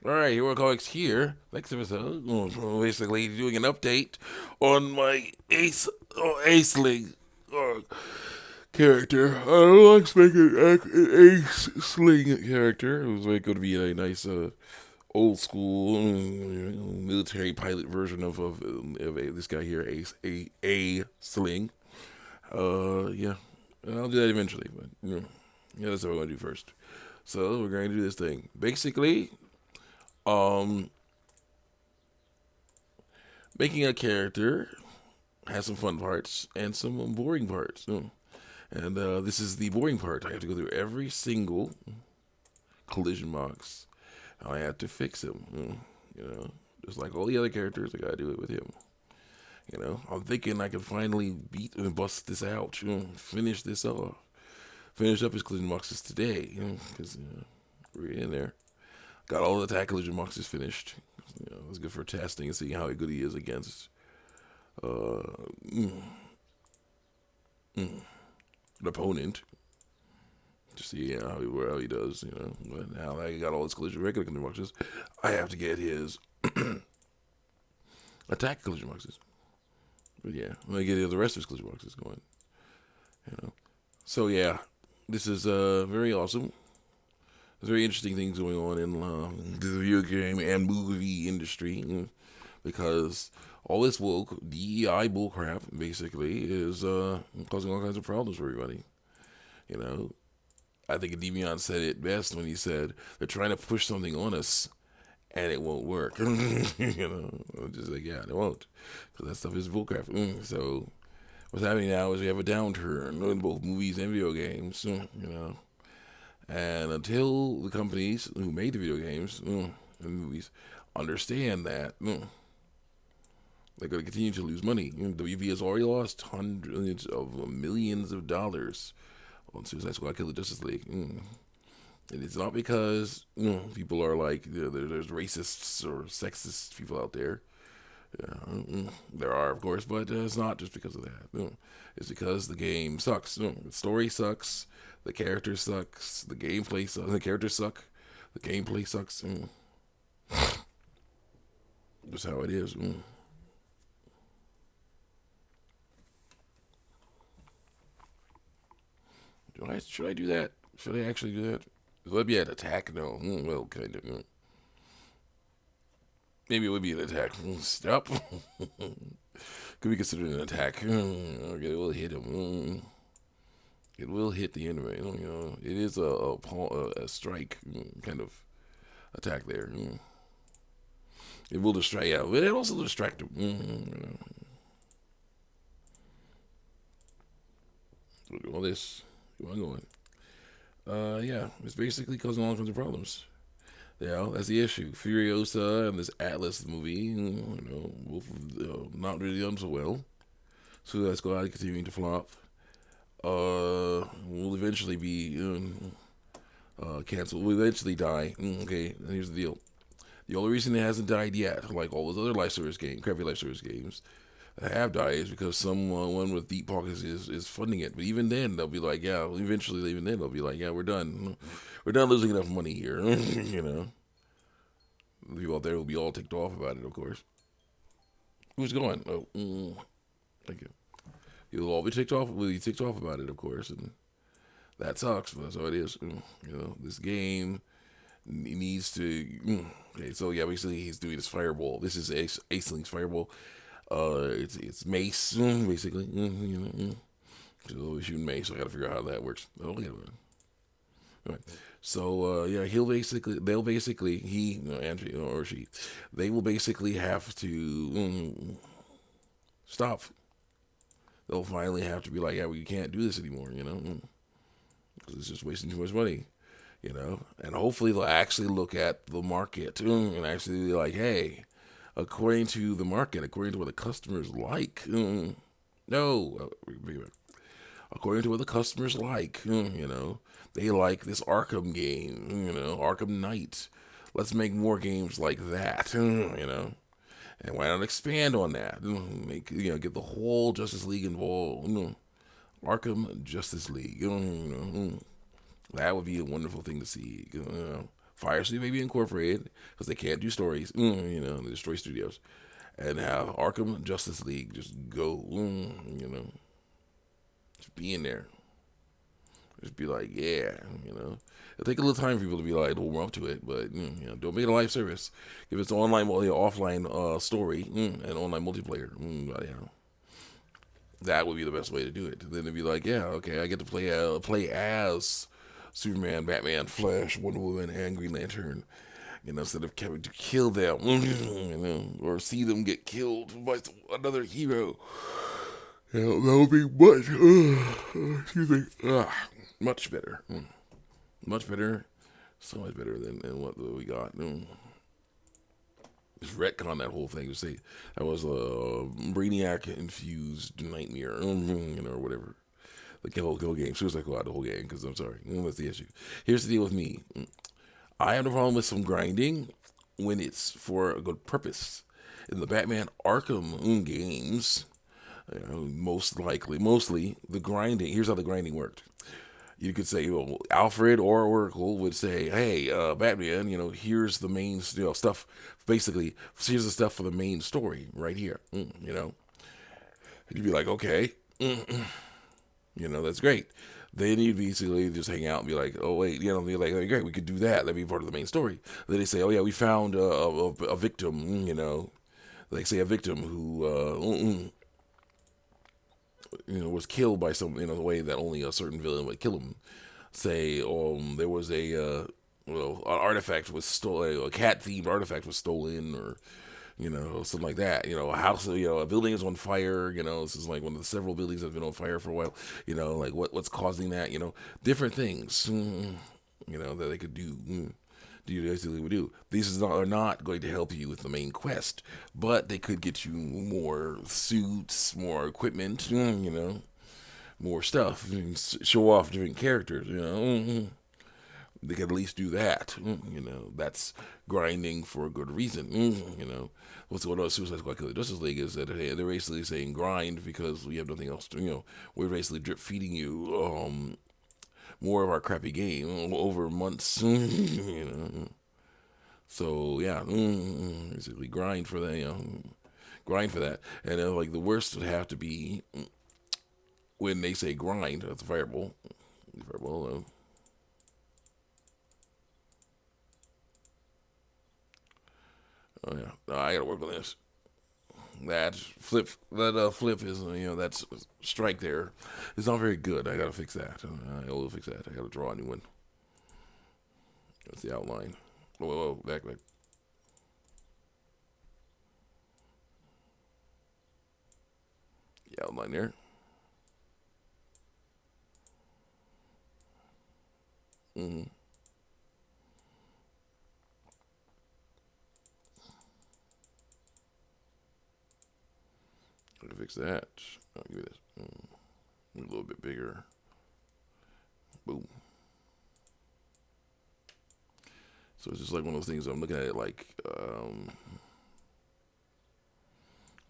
All right, Hero Comics here. Next episode, basically doing an update on my Ace character. I don't expect an Ace Sling character. It was like going to be a nice old school military pilot version of this guy here, a Sling. Yeah, and I'll do that eventually, but yeah, that's what I'm gonna do first. So we're going to do this thing. Basically, um, making a character has some fun parts and some boring parts. And this is the boring part. I have to go through every single collision box. I have to fix him. Just like all the other characters, I gotta do it with him. I'm thinking I can finally beat and bust this out. Finish this off. Finish up his collision boxes today. Because we're in there. Got all the attack collision boxes finished. It was good for testing and seeing how good he is against uh, mm, mm, an opponent to see how he does. But now that I got all his collision regular collision boxes, I have to get his attack collision boxes. But yeah, I'm gonna get the rest of his collision boxes going. You know, so yeah, this is very awesome. There's very interesting things going on in the video game and movie industry because all this woke DEI bullcrap basically is causing all kinds of problems for everybody. You know, I think Deviant said it best when he said they're trying to push something on us and it won't work. I'm just like, yeah, it won't, because that stuff is bullcrap. So what's happening now is we have a downturn in both movies and video games. And until the companies who made the video games and movies understand that, they're going to continue to lose money. WB has already lost hundreds of millions of dollars on Suicide Squad Kill the Justice League. And it's not because people are like there's racists or sexist people out there. There are, of course, but it's not just because of that. It's because the game sucks. The story sucks. The character sucks. The gameplay sucks. The characters suck. The gameplay sucks. That's how it is. Should I do that? Should I actually do that? Would it be an attack? No. Well, kind of. Maybe it would be an attack. Stop. Could be considered an attack. Okay, it will hit him. It will hit the enemy. It is a strike kind of attack there. It will distract. Yeah, but it also distract him. All this. Keep on going. Yeah, it's basically causing all kinds of problems. That's the issue. Furiosa and this Atlas movie, both not really done so well. Suicide Squad continuing to flop. Will eventually be canceled. Will eventually die. Okay, here's the deal. The only reason it hasn't died yet, like all those other life service games, crappy life service games, that have died is because someone with deep pockets is funding it. But even then, they'll be like, yeah. Eventually, even then, they'll be like, yeah, we're done. We're done losing enough money here. The people out there will be all ticked off about it, of course. Who's going? Oh, thank you. You'll all be ticked off. Will be ticked off about it, of course, and that sucks. But that's how it is. This game needs to. Okay, so yeah, basically he's doing his fireball. This is Aceling's fireball. It's mace basically. So shooting mace. So I got to figure out how that works. Oh yeah. All right. So yeah, they'll basically, Andrew or she, they will basically have to stop. They'll finally have to be like, yeah, we can't do this anymore, because it's just wasting too much money, And hopefully they'll actually look at the market and actually be like, hey, according to the market, according to what the customers like, no, according to what the customers like, they like this Arkham game, Arkham Knight. Let's make more games like that, And why not expand on that? Make get the whole Justice League involved. Arkham Justice League. That would be a wonderful thing to see. Fire City may be incorporated because they can't do stories. They destroy studios, and have Arkham Justice League just go. Just be in there. Just be like, yeah. It'll take a little time for people to be like, don't warm up to it, but don't make it a live service. If it's an online, offline story and online multiplayer, that would be the best way to do it. Then it'd be like, yeah, okay, I get to play as Superman, Batman, Flash, Wonder Woman, and Green Lantern. Instead of having to kill them, or see them get killed by another hero. That would be excuse me, much better. Much better. So much better than what we got. Just retcon that whole thing. Just say that was a Brainiac infused nightmare, or whatever. The whole game. Suicide Squad, the whole game. Because I'm sorry, that's the issue. Here's the deal with me. I have no problem with some grinding when it's for a good purpose. In the Batman Arkham games, mostly the grinding. Here's how the grinding worked. You could say, Alfred or Oracle would say, "Hey, Batman, here's the main, stuff. Basically, here's the stuff for the main story right here. And you'd be like, okay, that's great. Then you'd basically just hang out and be like, oh wait, be like, oh, great, we could do that. That'd be part of the main story. Then they say, oh yeah, we found a victim. They say a victim who was killed by some, the way that only a certain villain would kill him. Say, there was an artifact was stolen, a cat themed artifact was stolen, or something like that. A house, a building is on fire. This is like one of the several buildings that's been on fire for a while. Like what's causing that? Different things. That they could do. Basically would do. These are not going to help you with the main quest, but they could get you more suits, more equipment, more stuff, and show off different characters. They could at least do that. That's grinding for a good reason. What's going on with Suicide Squad Killer Justice League is that they're basically saying grind because we have nothing else to, we're basically drip feeding you more of our crappy game over months. So yeah, basically grind for that. Grind for that, and like the worst would have to be when they say grind. That's a fireball. Fireball. Oh yeah, I gotta work on this. That flip is that's strike there. It's not very good. I gotta fix that. I will fix that. I gotta draw a new one. That's the outline. Whoa, back. The outline there. Mm-hmm. Gotta fix that. I'll give it this. A little bit bigger. Boom. So it's just like one of those things. I'm looking at it like,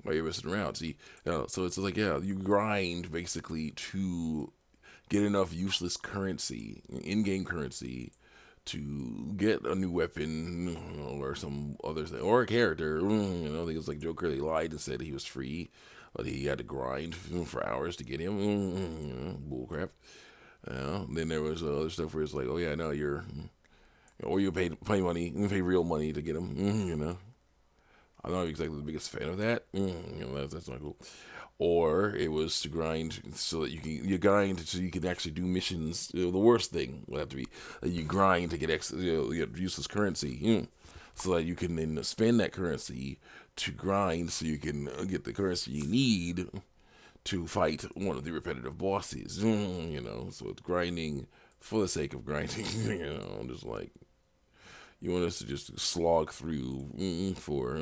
while you're messing around. See, so it's like, yeah, you grind basically to get enough useless currency, in-game currency, to get a new weapon, or some other thing, or a character. I think it's like Joker. They lied and said he was free, but he had to grind for hours to get him. Bullcrap. Then there was other stuff where it's like, oh yeah, no, or you pay money, you pay real money to get him. I'm not exactly the biggest fan of that. That's not cool. Or it was to grind so that you grind so you can actually do missions. The worst thing would have to be that you grind to get useless currency, so that you can then spend that currency to grind, so you can get the currency you need to fight one of the repetitive bosses. So it's grinding for the sake of grinding. Just like you want us to just slog through for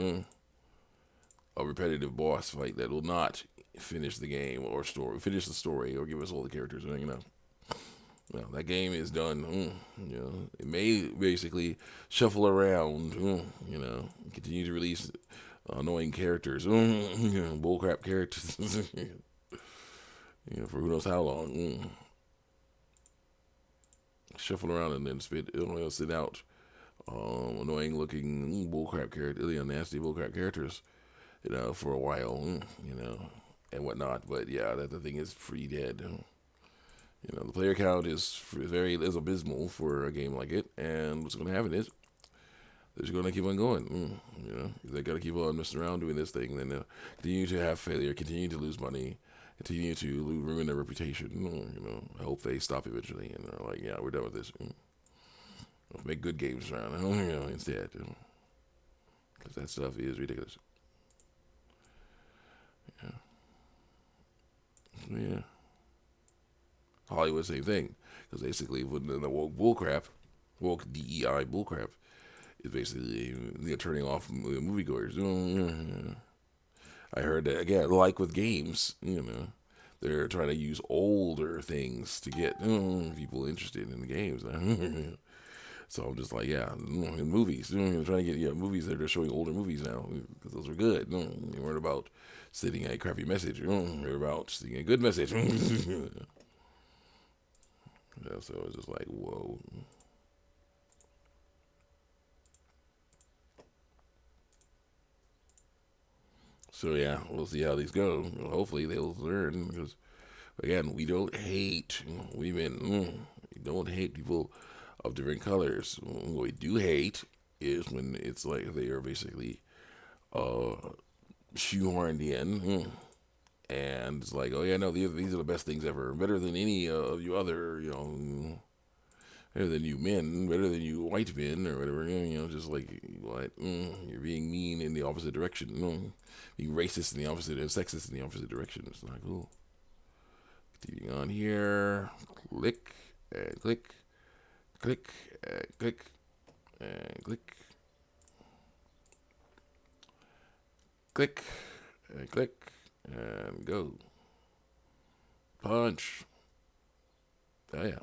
a repetitive boss fight that will not finish the game or finish the story, or give us all the characters. Well, that game is done. It may basically shuffle around. Continue to release annoying characters. Bullcrap characters. For who knows how long. Shuffle around and then sit out annoying looking bullcrap characters, nasty bullcrap characters, for a while, and whatnot. But yeah, that the thing is pretty dead. The player count is abysmal for a game like it, and what's going to happen is they're just going to keep on going. If they got to keep on messing around doing this thing, then they'll continue to have failure, continue to lose money, continue to ruin their reputation. I hope they stop eventually, and they're like, yeah, we're done with this. Let's make good games around, instead, because that stuff is ridiculous. Yeah, yeah. Hollywood, same thing, because basically, when the woke bullcrap, woke DEI bullcrap, is basically turning off moviegoers. I heard that again, like with games, they're trying to use older things to get people interested in the games. So I'm just like, yeah, in movies, trying to get movies that are showing older movies now because those are good. They weren't about sending a crappy message. They're about sending a good message. So it's just like, whoa. So yeah, we'll see how these go. Hopefully they'll learn because again, we don't hate women. We don't hate people of different colors. What we do hate is when it's like they are basically uh, shoehorned in, and it's like, oh yeah, no, these are the best things ever, better than any of you other, better than you men, better than you white men or whatever. Just like what you're being mean in the opposite direction. Being racist in the opposite, and sexist in the opposite direction. It's like, oh, continuing on here, click and click, click and click and click, click and click and go. Punch. Oh yeah.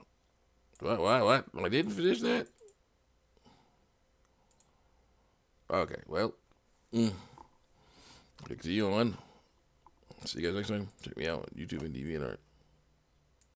What? I didn't finish that. Okay. Well. See you on. See you guys next time. Check me out on YouTube and DeviantArt.